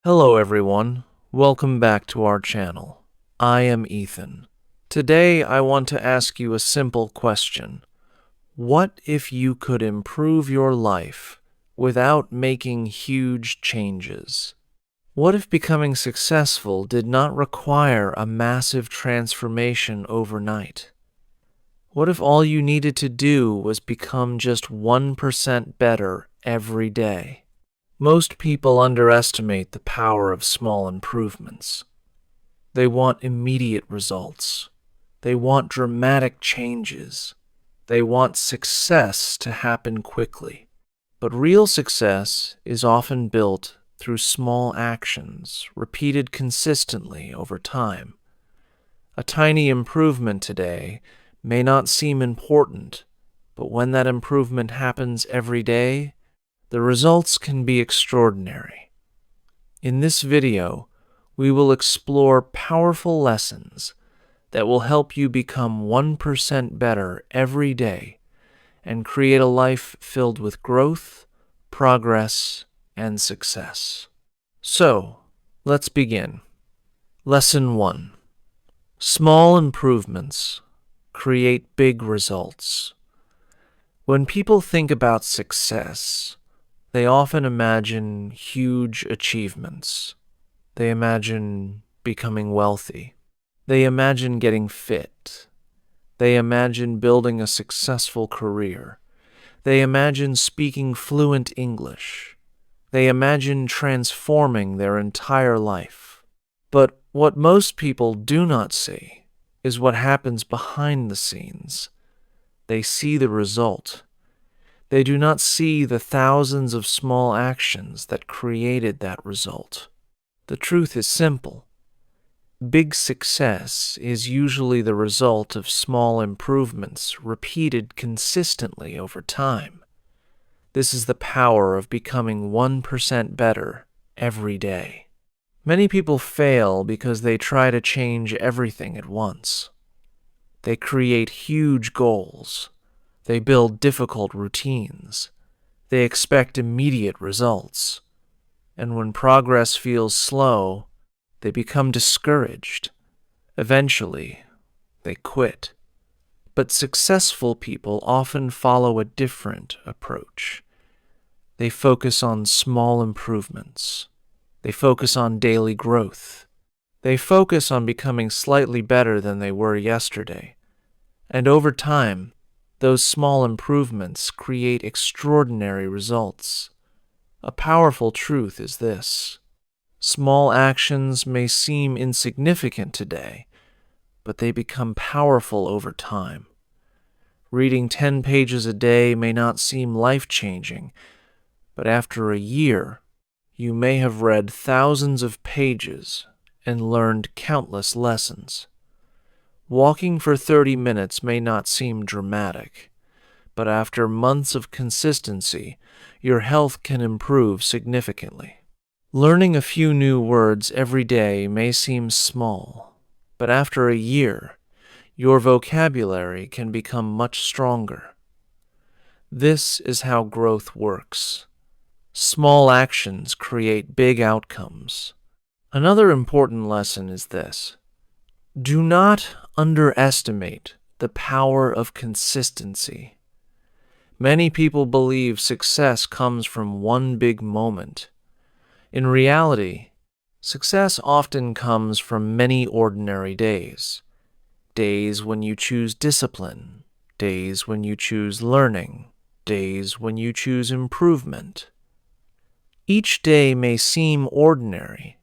Hello everyone, welcome back to our channel. I am Ethan. Today I want to ask you a simple question. What if you could improve your life without making huge changes? What if becoming successful did not require a massive transformation overnight? What if all you needed to do was become just 1% better every day? Most people underestimate the power of small improvements. They want immediate results. They want dramatic changes. They want success to happen quickly. But real success is often built through small actions, repeated consistently over time. A tiny improvement today may not seem important, but when that improvement happens every day, the results can be extraordinary. In this video, we will explore powerful lessons that will help you become 1% better every day and create a life filled with growth, progress, and success. So, let's begin. Lesson 1. Small improvements create big results. When people think about success, they often imagine huge achievements. They imagine becoming wealthy. They imagine getting fit. They imagine building a successful career. They imagine speaking fluent English. They imagine transforming their entire life. But what most people do not see is what happens behind the scenes. They see the result. They do not see the thousands of small actions that created that result. The truth is simple. Big success is usually the result of small improvements repeated consistently over time. This is the power of becoming 1% better every day. Many people fail because they try to change everything at once. They create huge goals. They build difficult routines. They expect immediate results. And when progress feels slow, they become discouraged. Eventually, they quit. But successful people often follow a different approach. They focus on small improvements. They focus on daily growth. They focus on becoming slightly better than they were yesterday. And over time, those small improvements create extraordinary results. A powerful truth is this. Small actions may seem insignificant today, but they become powerful over time. Reading 10 pages a day may not seem life-changing, but after a year, you may have read thousands of pages and learned countless lessons. Walking for 30 minutes may not seem dramatic, but after months of consistency, your health can improve significantly. Learning a few new words every day may seem small, but after a year, your vocabulary can become much stronger. This is how growth works. Small actions create big outcomes. Another important lesson is this. Do not underestimate the power of consistency. Many people believe success comes from one big moment. In reality, success often comes from many ordinary days. Days when you choose discipline, days when you choose learning, days when you choose improvement. Each day may seem ordinary,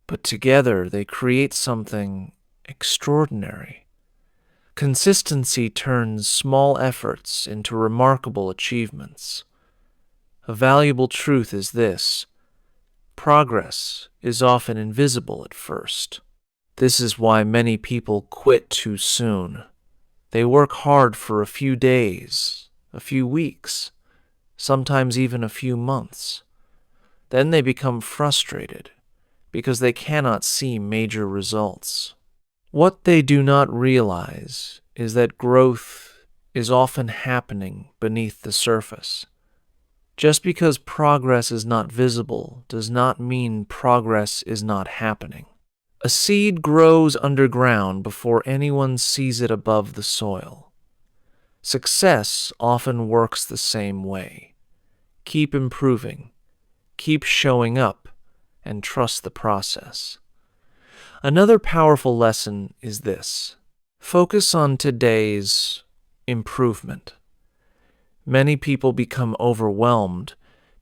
but together they create something extraordinary. Consistency turns small efforts into remarkable achievements. A valuable truth is this. Progress is often invisible at first. This is why many people quit too soon. They work hard for a few days, a few weeks, sometimes even a few months. Then they become frustrated because they cannot see major results. What they do not realize is that growth is often happening beneath the surface. Just because progress is not visible does not mean progress is not happening. A seed grows underground before anyone sees it above the soil. Success often works the same way. Keep improving, keep showing up, and trust the process. Another powerful lesson is this: focus on today's improvement. Many people become overwhelmed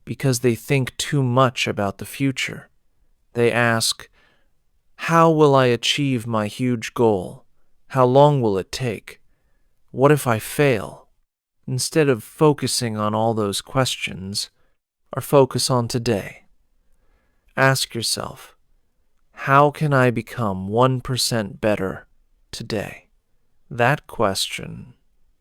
because they think too much about the future. They ask, how will I achieve my huge goal? How long will it take? What if I fail? Instead of focusing on all those questions, or focus on today. Ask yourself, how can I become 1% better today? That question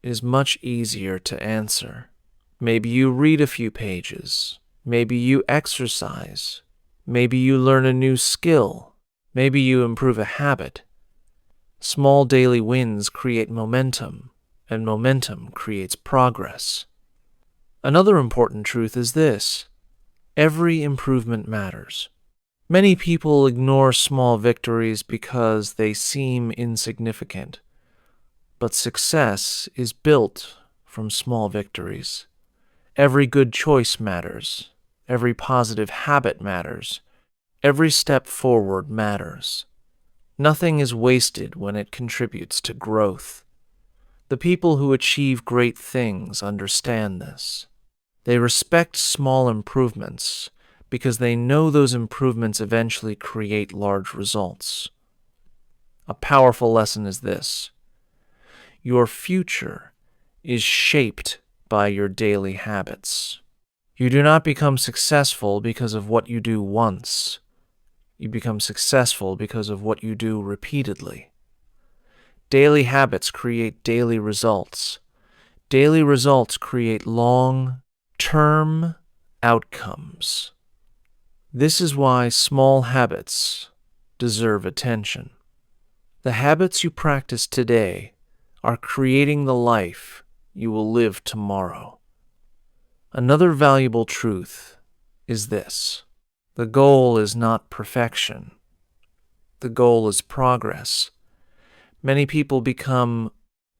is much easier to answer. Maybe you read a few pages. Maybe you exercise. Maybe you learn a new skill. Maybe you improve a habit. Small daily wins create momentum, and momentum creates progress. Another important truth is this: every improvement matters. Many people ignore small victories because they seem insignificant, but success is built from small victories. Every good choice matters. Every positive habit matters. Every step forward matters. Nothing is wasted when it contributes to growth. The people who achieve great things understand this. They respect small improvements because they know those improvements eventually create large results. A powerful lesson is this: your future is shaped by your daily habits. You do not become successful because of what you do once. You become successful because of what you do repeatedly. Daily habits create daily results. Daily results create long-term outcomes. This is why small habits deserve attention. The habits you practice today are creating the life you will live tomorrow. Another valuable truth is this: the goal is not perfection. The goal is progress. Many people become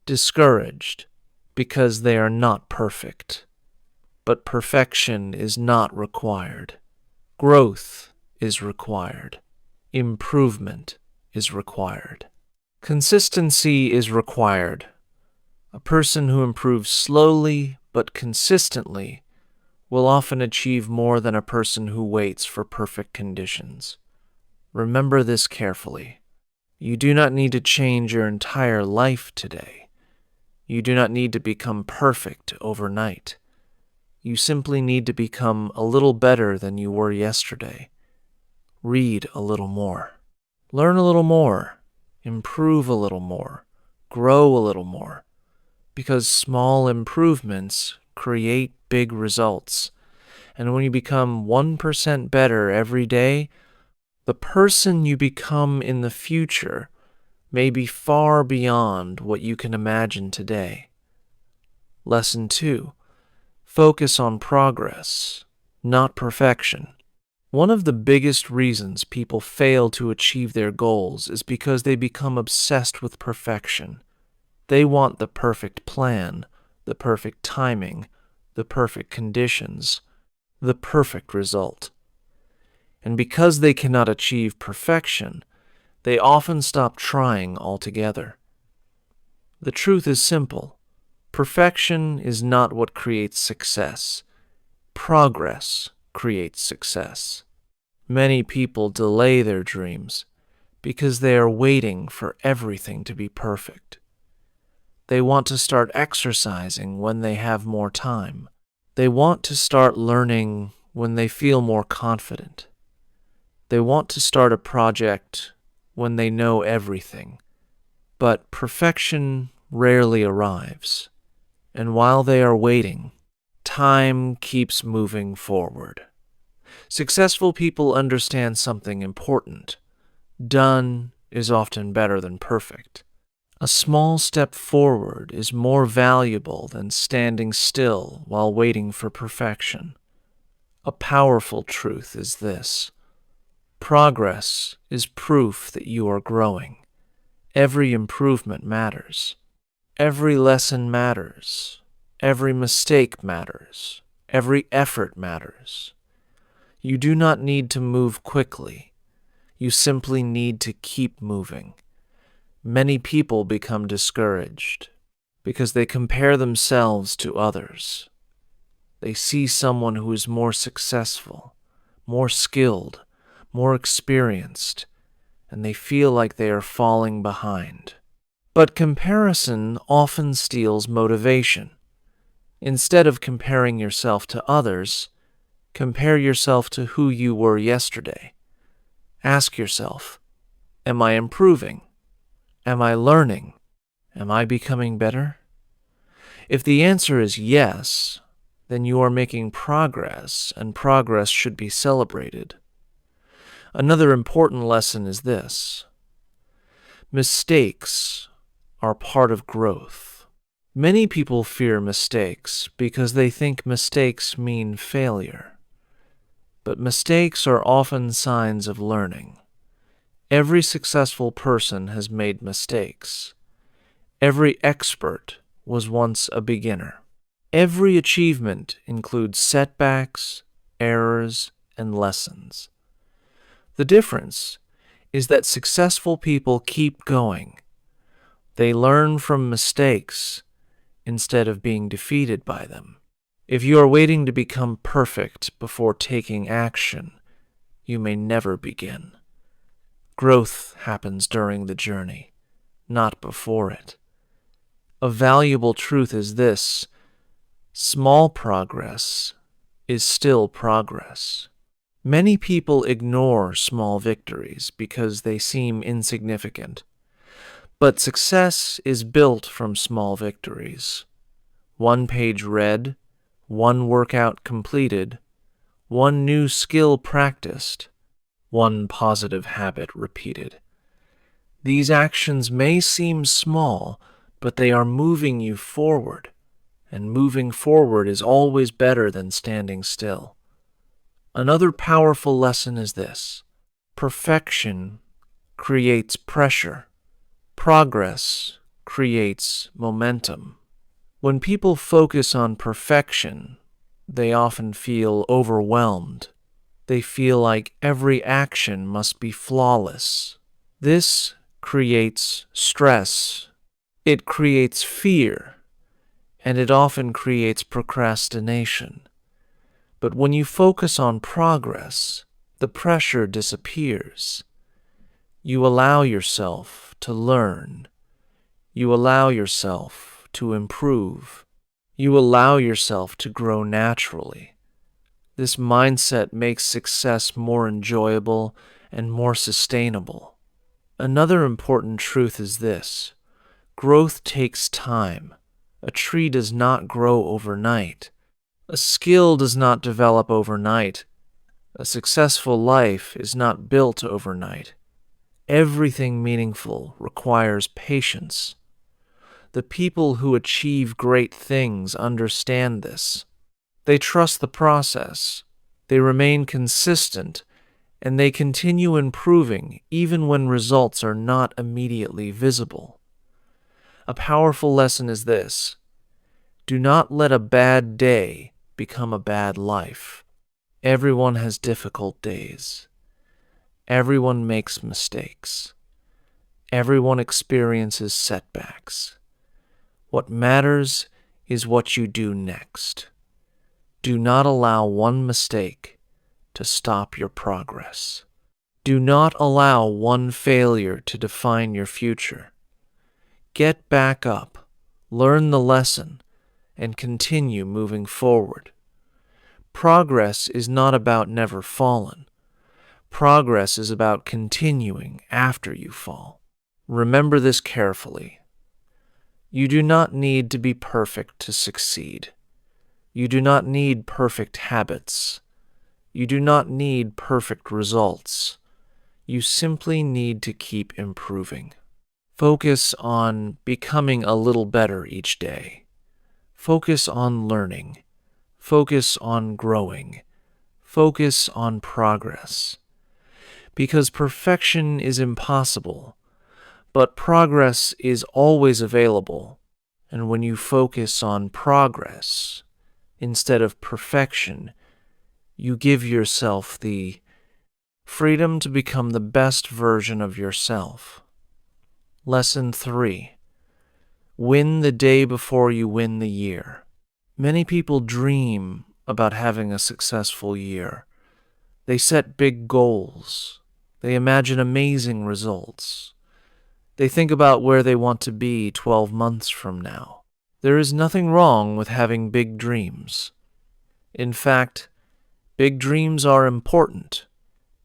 discouraged because they are not perfect. But perfection is not required. Growth is required. Improvement is required. Consistency is required. A person who improves slowly but consistently will often achieve more than a person who waits for perfect conditions. Remember this carefully. You do not need to change your entire life today. You do not need to become perfect overnight. You simply need to become a little better than you were yesterday. Read a little more. Learn a little more. Improve a little more. Grow a little more. Because small improvements create big results. And when you become 1% better every day, the person you become in the future may be far beyond what you can imagine today. Lesson 2. Focus on progress, not perfection. One of the biggest reasons people fail to achieve their goals is because they become obsessed with perfection. They want the perfect plan, the perfect timing, the perfect conditions, the perfect result. And because they cannot achieve perfection, they often stop trying altogether. The truth is simple. Perfection is not what creates success. Progress creates success. Many people delay their dreams because they are waiting for everything to be perfect. They want to start exercising when they have more time. They want to start learning when they feel more confident. They want to start a project when they know everything. But perfection rarely arrives. And while they are waiting, time keeps moving forward. Successful people understand something important. Done is often better than perfect. A small step forward is more valuable than standing still while waiting for perfection. A powerful truth is this: progress is proof that you are growing. Every improvement matters. Every lesson matters. Every mistake matters. Every effort matters. You do not need to move quickly. You simply need to keep moving. Many people become discouraged because they compare themselves to others. They see someone who is more successful, more skilled, more experienced, and they feel like they are falling behind. But comparison often steals motivation. Instead of comparing yourself to others, compare yourself to who you were yesterday. Ask yourself, am I improving? Am I learning? Am I becoming better? If the answer is yes, then you are making progress, and progress should be celebrated. Another important lesson is this: mistakes are part of growth. Many people fear mistakes because they think mistakes mean failure. But mistakes are often signs of learning. Every successful person has made mistakes. Every expert was once a beginner. Every achievement includes setbacks, errors, and lessons. The difference is that successful people keep going. They learn from mistakes instead of being defeated by them. If you are waiting to become perfect before taking action, you may never begin. Growth happens during the journey, not before it. A valuable truth is this: small progress is still progress. Many people ignore small victories because they seem insignificant. But success is built from small victories. One page read, one workout completed, one new skill practiced, one positive habit repeated. These actions may seem small, but they are moving you forward, and moving forward is always better than standing still. Another powerful lesson is this: perfection creates pressure. Progress creates momentum. When people focus on perfection, they often feel overwhelmed. They feel like every action must be flawless. This creates stress. It creates fear, and it often creates procrastination. But when you focus on progress, the pressure disappears. You allow yourself to learn. You allow yourself to improve. You allow yourself to grow naturally. This mindset makes success more enjoyable and more sustainable. Another important truth is this: growth takes time. A tree does not grow overnight. A skill does not develop overnight. A successful life is not built overnight. Everything meaningful requires patience. The people who achieve great things understand this. They trust the process. They remain consistent, and they continue improving even when results are not immediately visible. A powerful lesson is this: do not let a bad day become a bad life. Everyone has difficult days. Everyone makes mistakes. Everyone experiences setbacks. What matters is what you do next. Do not allow one mistake to stop your progress. Do not allow one failure to define your future. Get back up, learn the lesson, and continue moving forward. Progress is not about never fallen. Progress is about continuing after you fall. Remember this carefully. You do not need to be perfect to succeed. You do not need perfect habits. You do not need perfect results. You simply need to keep improving. Focus on becoming a little better each day. Focus on learning. Focus on growing. Focus on progress. Because perfection is impossible, but progress is always available. And when you focus on progress instead of perfection, you give yourself the freedom to become the best version of yourself. Lesson 3. Win the day before you win the year. Many people dream about having a successful year. They set big goals. They imagine amazing results. They think about where they want to be 12 months from now. There is nothing wrong with having big dreams. In fact, big dreams are important,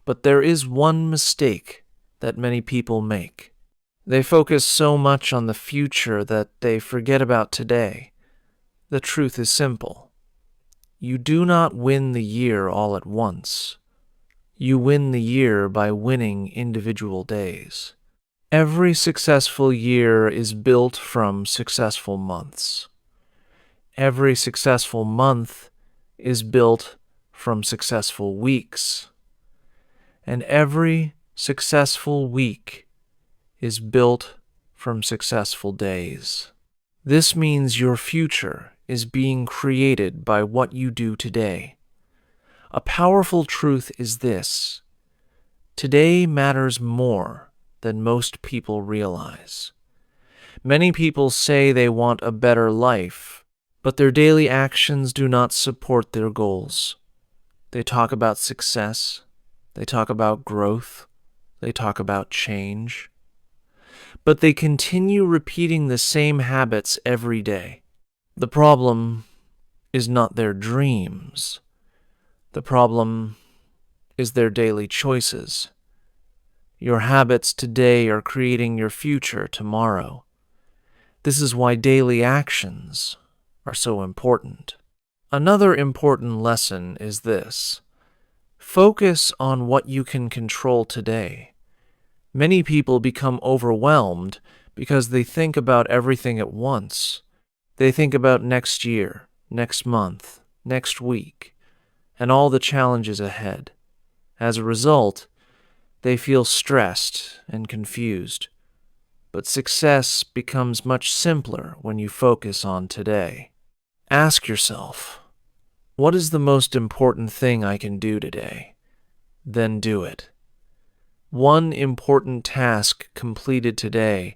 but there is one mistake that many people make. They focus so much on the future that they forget about today. The truth is simple. You do not win the year all at once. You win the year by winning individual days. Every successful year is built from successful months. Every successful month is built from successful weeks. And every successful week is built from successful days. This means your future is being created by what you do today. A powerful truth is this: today matters more than most people realize. Many people say they want a better life, but their daily actions do not support their goals. They talk about success, they talk about growth, they talk about change, but they continue repeating the same habits every day. The problem is not their dreams. The problem is their daily choices. Your habits today are creating your future tomorrow. This is why daily actions are so important. Another important lesson is this: focus on what you can control today. Many people become overwhelmed because they think about everything at once. They think about next year, next month, next week, and all the challenges ahead. As a result, they feel stressed and confused. But success becomes much simpler when you focus on today. Ask yourself, what is the most important thing I can do today? Then do it. One important task completed today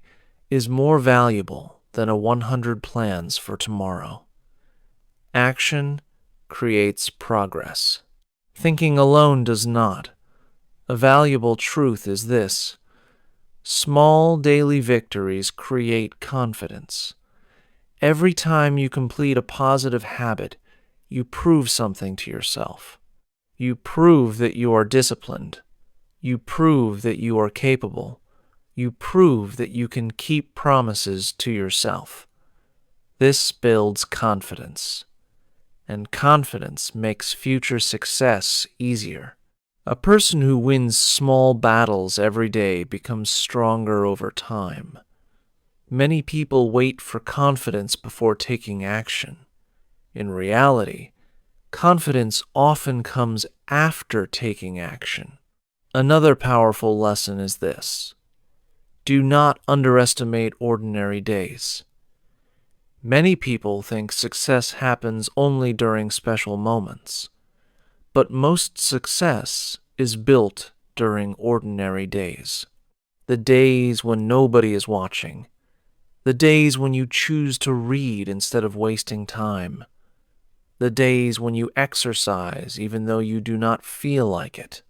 is more valuable than 100 plans for tomorrow. Action creates progress. Thinking alone does not. A valuable truth is this: small daily victories create confidence. Every time you complete a positive habit, you prove something to yourself. You prove that you are disciplined. You prove that you are capable. You prove that you can keep promises to yourself. This builds confidence, and confidence makes future success easier. A person who wins small battles every day becomes stronger over time. Many people wait for confidence before taking action. In reality, confidence often comes after taking action. Another powerful lesson is this: do not underestimate ordinary days. Many people think success happens only during special moments, but most success is built during ordinary days. The days when nobody is watching. The days when you choose to read instead of wasting time. The days when you exercise even though you do not feel like it.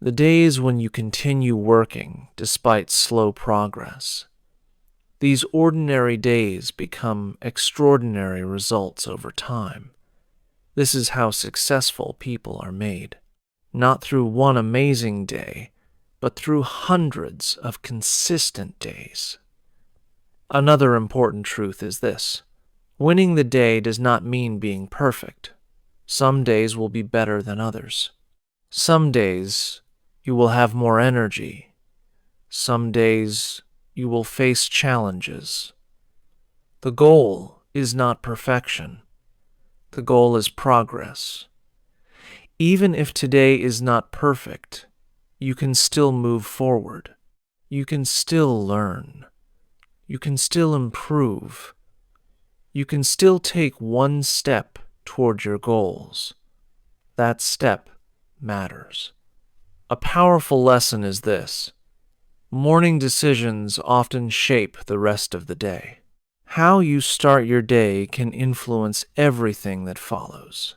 The days when you continue working despite slow progress. These ordinary days become extraordinary results over time. This is how successful people are made. Not through one amazing day, but through hundreds of consistent days. Another important truth is this: winning the day does not mean being perfect. Some days will be better than others. Some days you will have more energy. Some days you will face challenges. The goal is not perfection. The goal is progress. Even if today is not perfect, you can still move forward. You can still learn. You can still improve. You can still take one step toward your goals. That step matters. A powerful lesson is this: morning decisions often shape the rest of the day. How you start your day can influence everything that follows.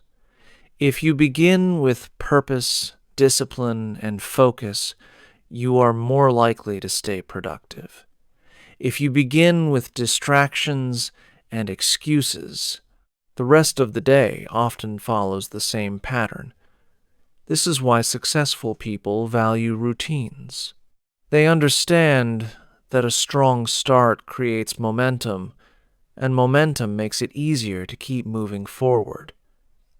If you begin with purpose, discipline, and focus, you are more likely to stay productive. If you begin with distractions and excuses, the rest of the day often follows the same pattern. This is why successful people value routines. They understand that a strong start creates momentum, and momentum makes it easier to keep moving forward.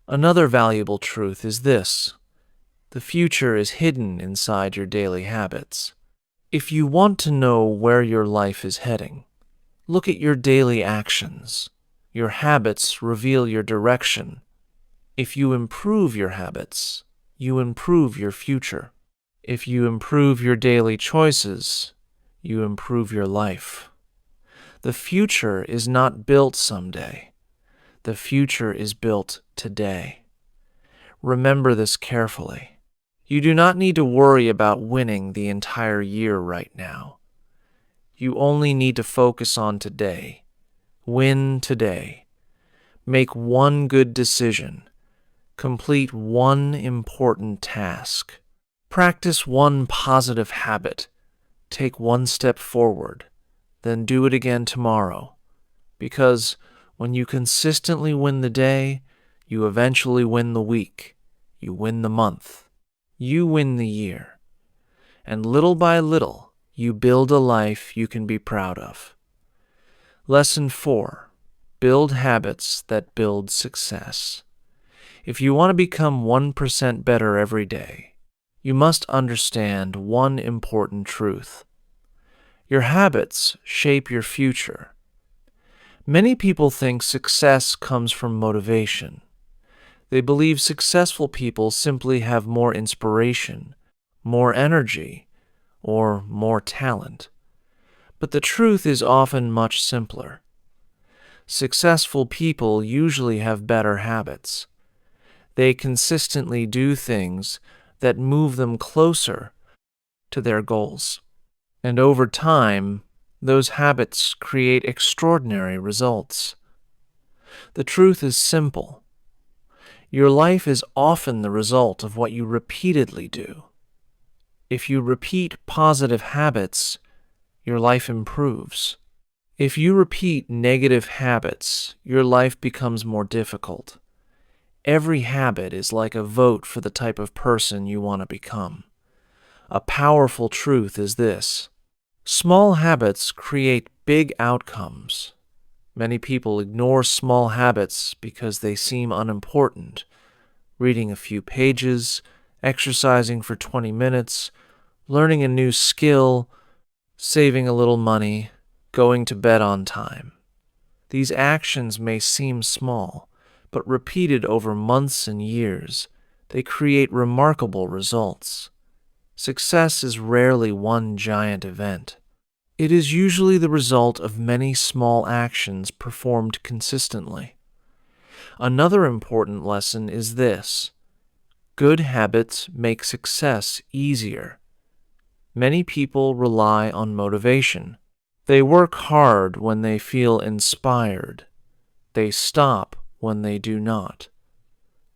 Another valuable truth is this: the future is hidden inside your daily habits. If you want to know where your life is heading, look at your daily actions. Your habits reveal your direction. If you improve your habits, you improve your future. If you improve your daily choices, you improve your life. The future is not built someday. The future is built today. Remember this carefully. You do not need to worry about winning the entire year right now. You only need to focus on today. Win today. Make one good decision. Complete one important task. Practice one positive habit. Take one step forward. Then do it again tomorrow. Because when you consistently win the day, you eventually win the week. You win the month. You win the year. And little by little, you build a life you can be proud of. Lesson 4. Build habits that build success. If you want to become 1% better every day, you must understand one important truth. Your habits shape your future. Many people think success comes from motivation. They believe successful people simply have more inspiration, more energy, or more talent. But the truth is often much simpler. Successful people usually have better habits. They consistently do things that move them closer to their goals. And over time, those habits create extraordinary results. The truth is simple. Your life is often the result of what you repeatedly do. If you repeat positive habits, your life improves. If you repeat negative habits, your life becomes more difficult. Every habit is like a vote for the type of person you want to become. A powerful truth is this: small habits create big outcomes. Many people ignore small habits because they seem unimportant. Reading a few pages, exercising for 20 minutes, learning a new skill, saving a little money, going to bed on time. These actions may seem small, but repeated over months and years, they create remarkable results. Success is rarely one giant event. It is usually the result of many small actions performed consistently. Another important lesson is this: good habits make success easier. Many people rely on motivation. They work hard when they feel inspired. They stop when they do not.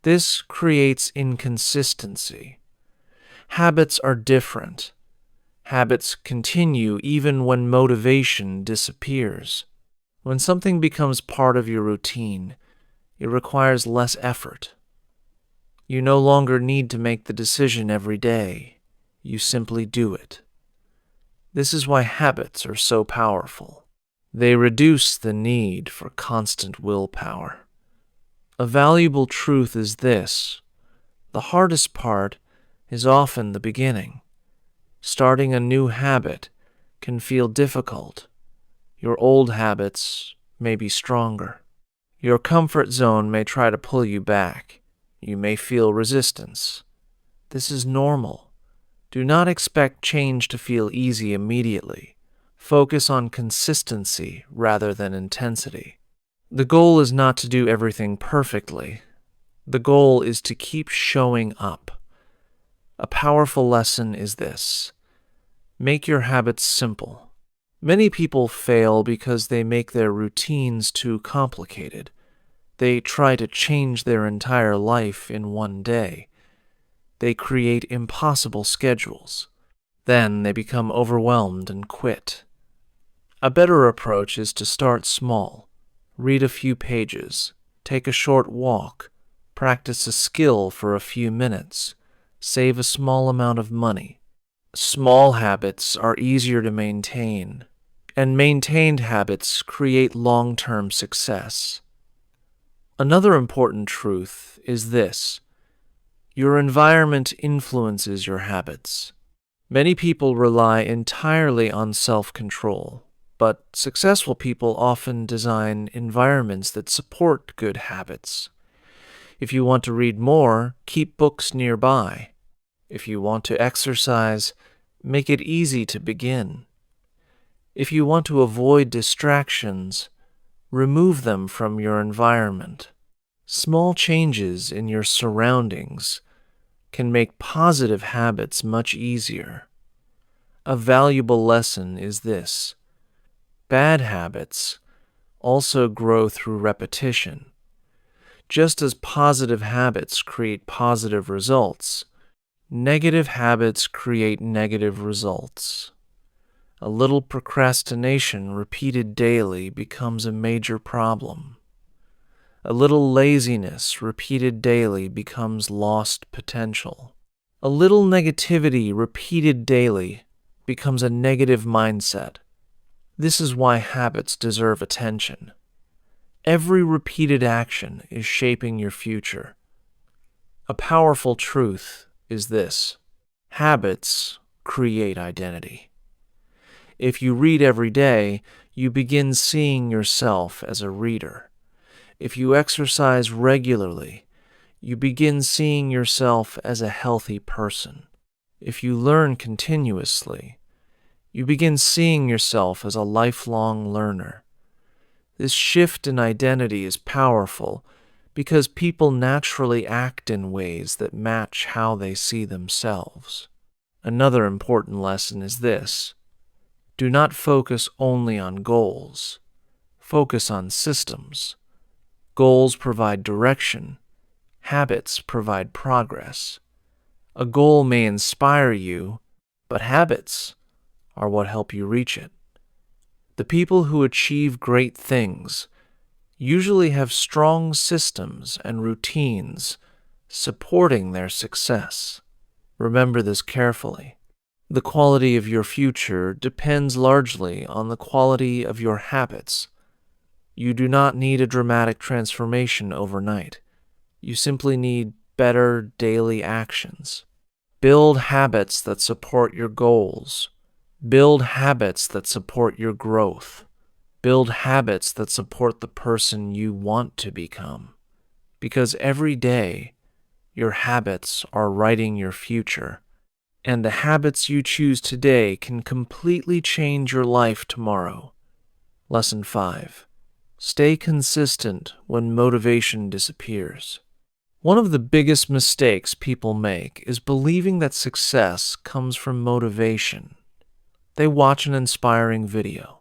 This creates inconsistency. Habits are different. Habits continue even when motivation disappears. When something becomes part of your routine, it requires less effort. You no longer need to make the decision every day. You simply do it. This is why habits are so powerful. They reduce the need for constant willpower. A valuable truth is this: the hardest part is often the beginning. Starting a new habit can feel difficult. Your old habits may be stronger. Your comfort zone may try to pull you back. You may feel resistance. This is normal. Do not expect change to feel easy immediately. Focus on consistency rather than intensity. The goal is not to do everything perfectly. The goal is to keep showing up. A powerful lesson is this: make your habits simple. Many people fail because they make their routines too complicated. They try to change their entire life in one day. They create impossible schedules. Then they become overwhelmed and quit. A better approach is to start small. Read a few pages. Take a short walk. Practice a skill for a few minutes. Save a small amount of money. Small habits are easier to maintain, and maintained habits create long-term success. Another important truth is this: your environment influences your habits. Many people rely entirely on self-control, but successful people often design environments that support good habits. If you want to read more, keep books nearby. If you want to exercise, make it easy to begin. If you want to avoid distractions, remove them from your environment. Small changes in your surroundings can make positive habits much easier. A valuable lesson is this: bad habits also grow through repetition. Just as positive habits create positive results, negative habits create negative results. A little procrastination repeated daily becomes a major problem. A little laziness repeated daily becomes lost potential. A little negativity repeated daily becomes a negative mindset. This is why habits deserve attention. Every repeated action is shaping your future. A powerful truth is this: habits create identity. If you read every day, you begin seeing yourself as a reader. If you exercise regularly, you begin seeing yourself as a healthy person. If you learn continuously, you begin seeing yourself as a lifelong learner. This shift in identity is powerful because people naturally act in ways that match how they see themselves. Another important lesson is this: do not focus only on goals. Focus on systems. Goals provide direction. Habits provide progress. A goal may inspire you, but habits are what help you reach it. The people who achieve great things usually have strong systems and routines supporting their success. Remember this carefully. The quality of your future depends largely on the quality of your habits. You do not need a dramatic transformation overnight. You simply need better daily actions. Build habits that support your goals. Build habits that support your growth. Build habits that support the person you want to become. Because every day, your habits are writing your future, and the habits you choose today can completely change your life tomorrow. Lesson 5. Stay consistent when motivation disappears. One of the biggest mistakes people make is believing that success comes from motivation. They watch an inspiring video.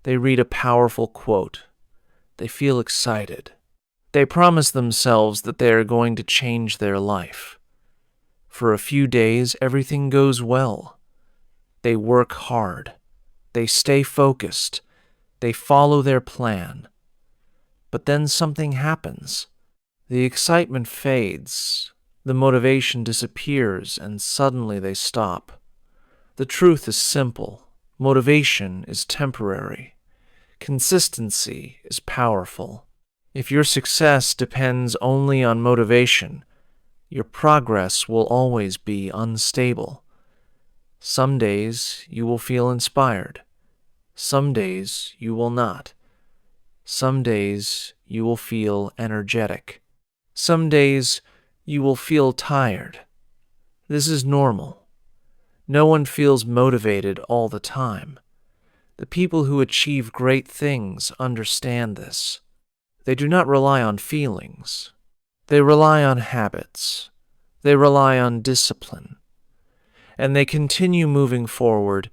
They read a powerful quote. They feel excited. They promise themselves that they are going to change their life. For a few days, everything goes well. They work hard. They stay focused. They follow their plan. But then something happens. The excitement fades. The motivation disappears, and suddenly they stop. The truth is simple. Motivation is temporary. Consistency is powerful. If your success depends only on motivation, your progress will always be unstable. Some days you will feel inspired. Some days you will not. Some days you will feel energetic. Some days You will feel tired. This is normal. No one feels motivated all the time. The people who achieve great things understand this. They do not rely on feelings. They rely on habits. They rely on discipline. And they continue moving forward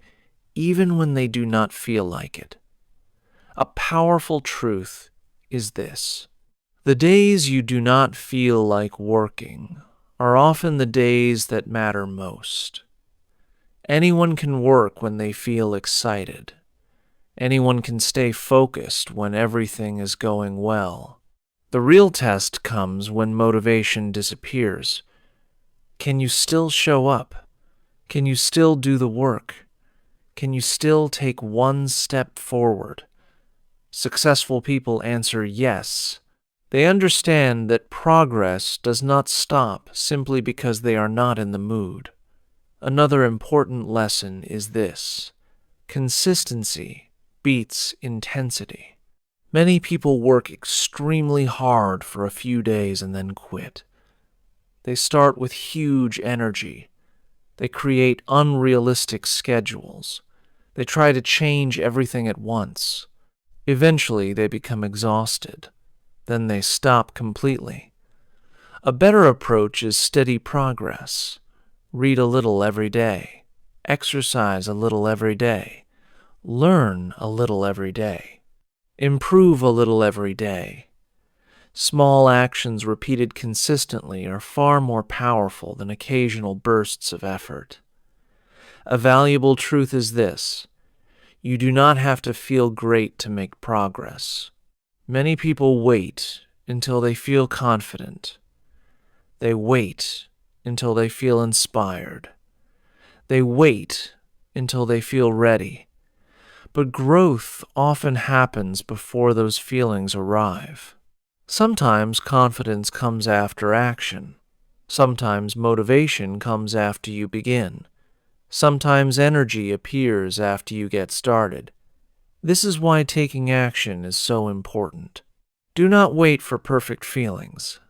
even when they do not feel like it. A powerful truth is this: the days you do not feel like working are often the days that matter most. Anyone can work when they feel excited. Anyone can stay focused when everything is going well. The real test comes when motivation disappears. Can you still show up? Can you still do the work? Can you still take one step forward? Successful people answer yes. They understand that progress does not stop simply because they are not in the mood. Another important lesson is this: consistency beats intensity. Many people work extremely hard for a few days and then quit. They start with huge energy. They create unrealistic schedules. They try to change everything at once. Eventually, they become exhausted. Then they stop completely. A better approach is steady progress. Read a little every day. Exercise a little every day. Learn a little every day. Improve a little every day. Small actions repeated consistently are far more powerful than occasional bursts of effort. A valuable truth is this: you do not have to feel great to make progress. Many people wait until they feel confident. They wait until they feel inspired. They wait until they feel ready. But growth often happens before those feelings arrive. Sometimes confidence comes after action. Sometimes motivation comes after you begin. Sometimes energy appears after you get started. This is why taking action is so important. Do not wait for perfect feelings.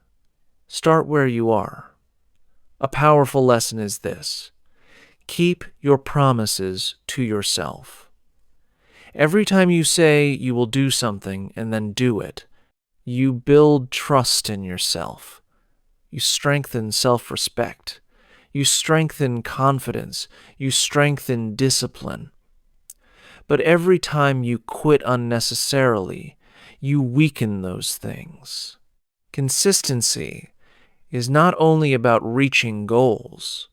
Start where you are. A powerful lesson is this: keep your promises to yourself. Every time you say you will do something and then do it, you build trust in yourself. You strengthen self-respect. You strengthen confidence. You strengthen discipline. But every time you quit unnecessarily, you weaken those things. Consistency is not only about reaching goals,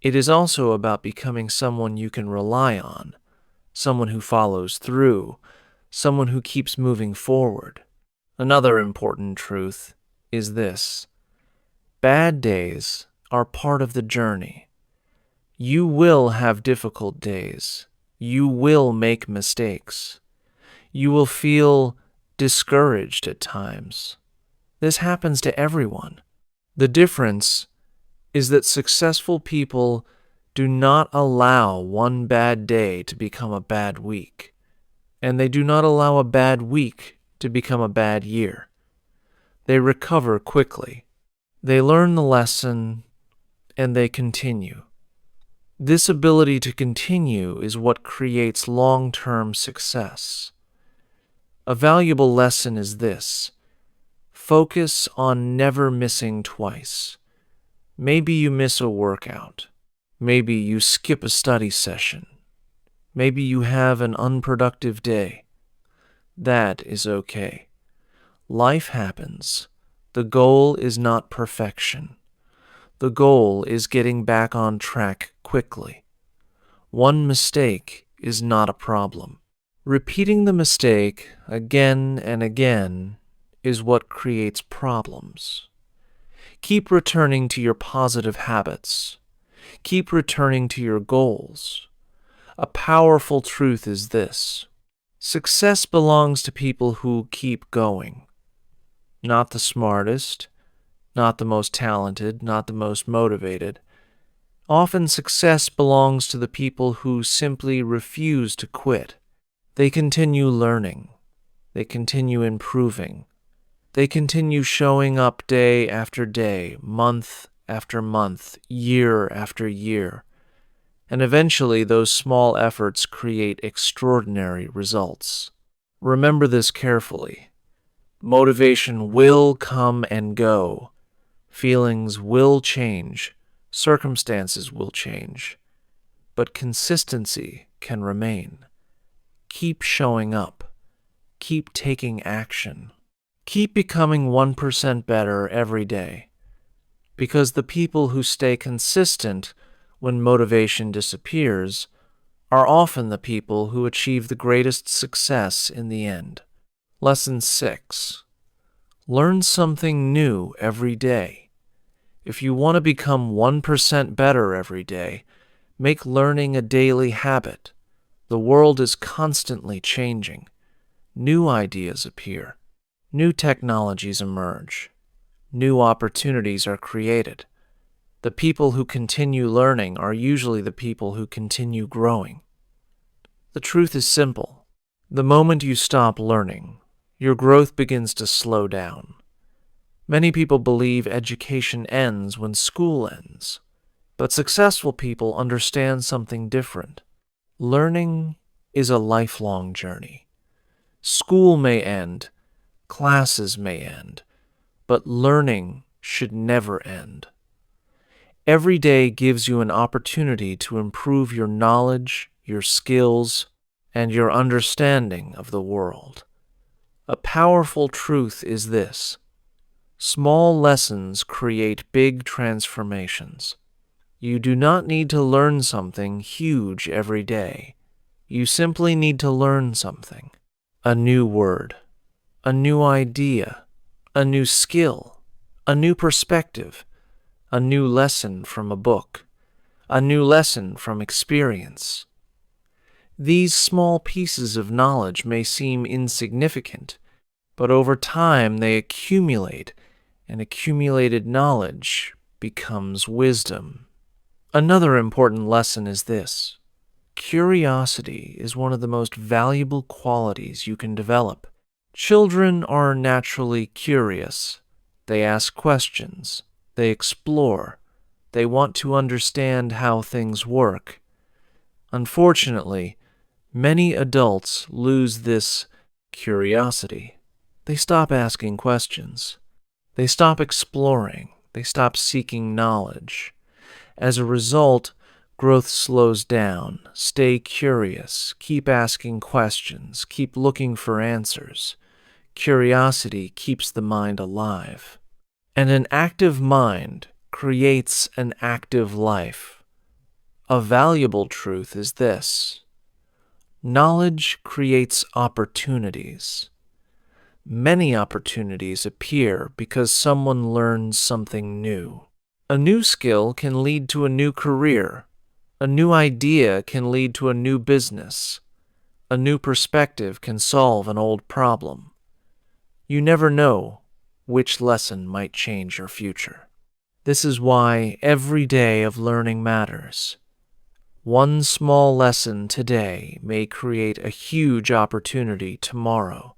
it is also about becoming someone you can rely on, someone who follows through, someone who keeps moving forward. Another important truth is this: bad days are part of the journey. You will have difficult days. You will make mistakes. You will feel discouraged at times. This happens to everyone. The difference is that successful people do not allow one bad day to become a bad week, and they do not allow a bad week to become a bad year. They recover quickly. They learn the lesson, and they continue. This ability to continue is what creates long-term success. A valuable lesson is this: focus on never missing twice. Maybe you miss a workout. Maybe you skip a study session. Maybe you have an unproductive day. That is okay. Life happens. The goal is not perfection. The goal is getting back on track quickly. One mistake is not a problem. Repeating the mistake again and again is what creates problems. Keep returning to your positive habits. Keep returning to your goals. A powerful truth is this: success belongs to people who keep going. Not the smartest, not the most talented, not the most motivated. Often success belongs to the people who simply refuse to quit. They continue learning. They continue improving. They continue showing up day after day, month after month, year after year, and eventually those small efforts create extraordinary results. Remember this carefully. Motivation will come and go. Feelings will change. Circumstances will change. But consistency can remain. Keep showing up. Keep taking action. Keep becoming 1% better every day. Because the people who stay consistent when motivation disappears are often the people who achieve the greatest success in the end. Lesson 6. Learn something new every day. If you want to become 1% better every day, make learning a daily habit. The world is constantly changing. New ideas appear. New technologies emerge. New opportunities are created. The people who continue learning are usually the people who continue growing. The truth is simple. The moment you stop learning, your growth begins to slow down. Many people believe education ends when school ends, but successful people understand something different. Learning is a lifelong journey. School may end, classes may end, but learning should never end. Every day gives you an opportunity to improve your knowledge, your skills, and your understanding of the world. A powerful truth is this: small lessons create big transformations. You do not need to learn something huge every day. You simply need to learn something. A new word, a new idea, a new skill, a new perspective, a new lesson from a book, a new lesson from experience. These small pieces of knowledge may seem insignificant, but over time they accumulate, and accumulated knowledge becomes wisdom. Another important lesson is this: curiosity is one of the most valuable qualities you can develop. Children are naturally curious. They ask questions. They explore. They want to understand how things work. Unfortunately, many adults lose this curiosity. They stop asking questions. They stop exploring. They stop seeking knowledge. As a result, growth slows down. Stay curious. Keep asking questions. Keep looking for answers. Curiosity keeps the mind alive. And an active mind creates an active life. A valuable truth is this: knowledge creates opportunities. Many opportunities appear because someone learns something new. A new skill can lead to a new career. A new idea can lead to a new business. A new perspective can solve an old problem. You never know which lesson might change your future. This is why every day of learning matters. One small lesson today may create a huge opportunity tomorrow.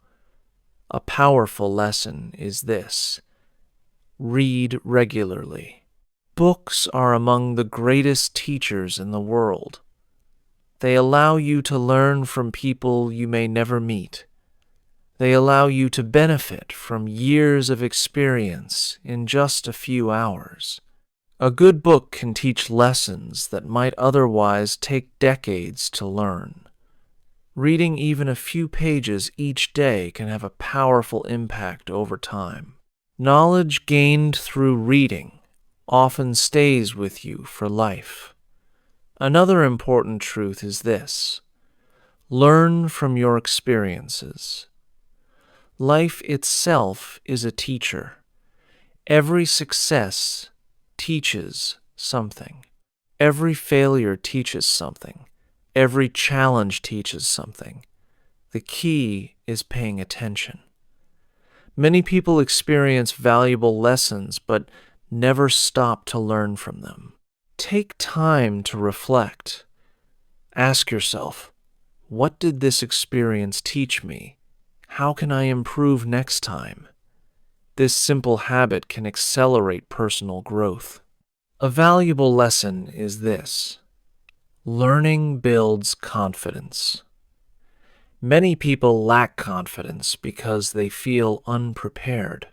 A powerful lesson is this: read regularly. Books are among the greatest teachers in the world. They allow you to learn from people you may never meet. They allow you to benefit from years of experience in just a few hours. A good book can teach lessons that might otherwise take decades to learn. Reading even a few pages each day can have a powerful impact over time. Knowledge gained through reading often stays with you for life. Another important truth is this: learn from your experiences. Life itself is a teacher. Every success teaches something. Every failure teaches something. Every challenge teaches something. The key is paying attention. Many people experience valuable lessons but never stop to learn from them. Take time to reflect. Ask yourself, what did this experience teach me? How can I improve next time? This simple habit can accelerate personal growth. A valuable lesson is this: learning builds confidence. Many people lack confidence because they feel unprepared.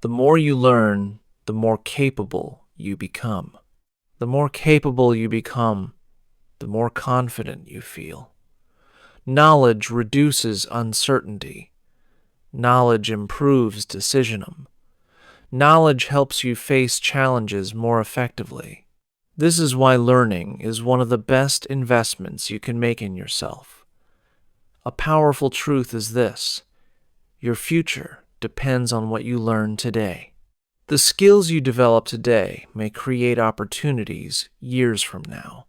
The more you learn, the more capable you become. The more capable you become, the more confident you feel. Knowledge reduces uncertainty. Knowledge improves decision. Knowledge helps you face challenges more effectively. This is why learning is one of the best investments you can make in yourself. A powerful truth is this: your future depends on what you learn today. The skills you develop today may create opportunities years from now.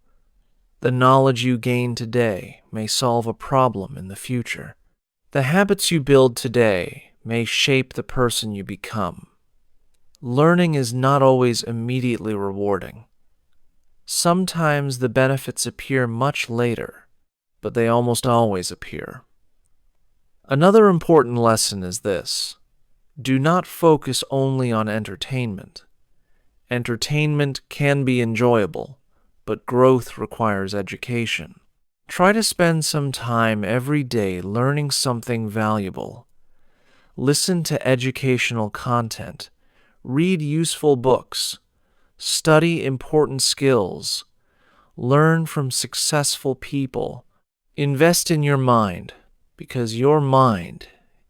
The knowledge you gain today may solve a problem in the future. The habits you build today may shape the person you become. Learning is not always immediately rewarding. Sometimes the benefits appear much later, but they almost always appear. Another important lesson is this: do not focus only on entertainment. Entertainment can be enjoyable, but growth requires education. Try to spend some time every day learning something valuable. Listen to educational content, read useful books, study important skills, learn from successful people. Invest in your mind, because your mind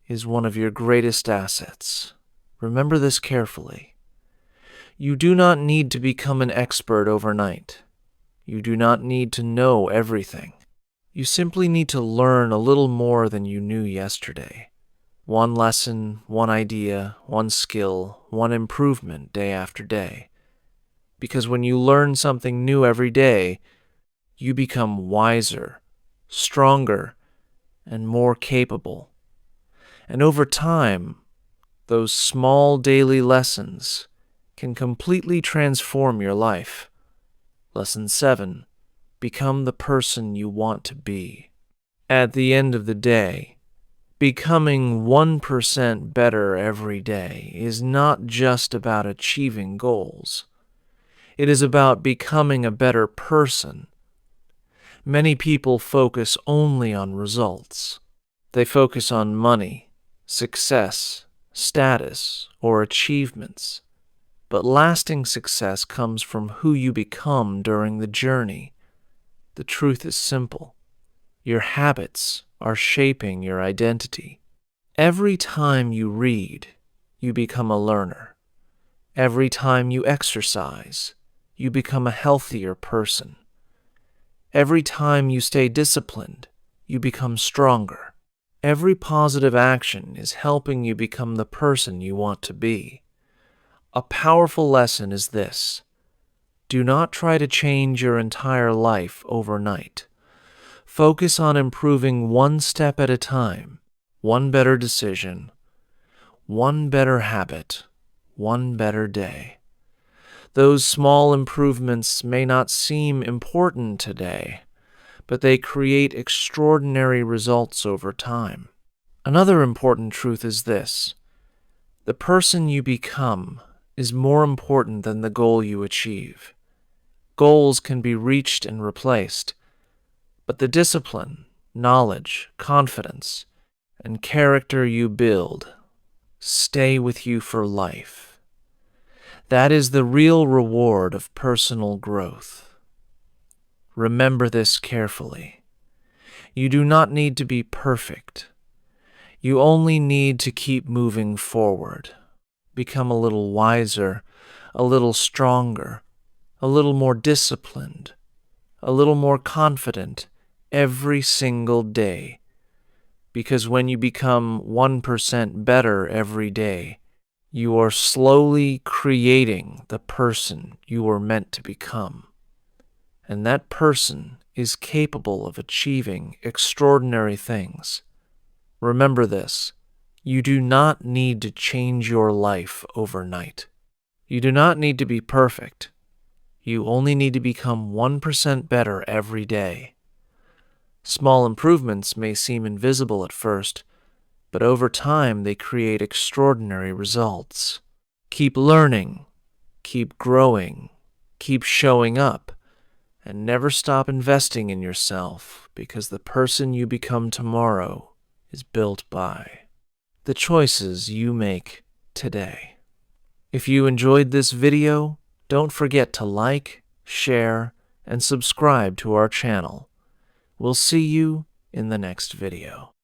is one of your greatest assets. Remember this carefully. You do not need to become an expert overnight. You do not need to know everything. You simply need to learn a little more than you knew yesterday. One lesson, one idea, one skill, one improvement day after day. Because when you learn something new every day, you become wiser, stronger, and more capable. And over time, those small daily lessons can completely transform your life. Lesson 7. Become the person you want to be. At the end of the day, becoming 1% better every day is not just about achieving goals. It is about becoming a better person. Many people focus only on results. They focus on money, success, status, or achievements. But lasting success comes from who you become during the journey. The truth is simple. Your habits are shaping your identity. Every time you read, you become a learner. Every time you exercise, you become a healthier person. Every time you stay disciplined, you become stronger. Every positive action is helping you become the person you want to be. A powerful lesson is this: do not try to change your entire life overnight. Focus on improving one step at a time, one better decision, one better habit, one better day. Those small improvements may not seem important today, but they create extraordinary results over time. Another important truth is this: the person you become is more important than the goal you achieve. Goals can be reached and replaced, but the discipline, knowledge, confidence, and character you build stay with you for life. That is the real reward of personal growth. Remember this carefully. You do not need to be perfect. You only need to keep moving forward. Become a little wiser, a little stronger, a little more disciplined, a little more confident every single day. Because when you become 1% better every day, you are slowly creating the person you were meant to become. And that person is capable of achieving extraordinary things. Remember this: you do not need to change your life overnight. You do not need to be perfect. You only need to become 1% better every day. Small improvements may seem invisible at first, but over time they create extraordinary results. Keep learning, keep growing, keep showing up, and never stop investing in yourself, because the person you become tomorrow is built by the choices you make today. If you enjoyed this video, don't forget to like, share, and subscribe to our channel. We'll see you in the next video.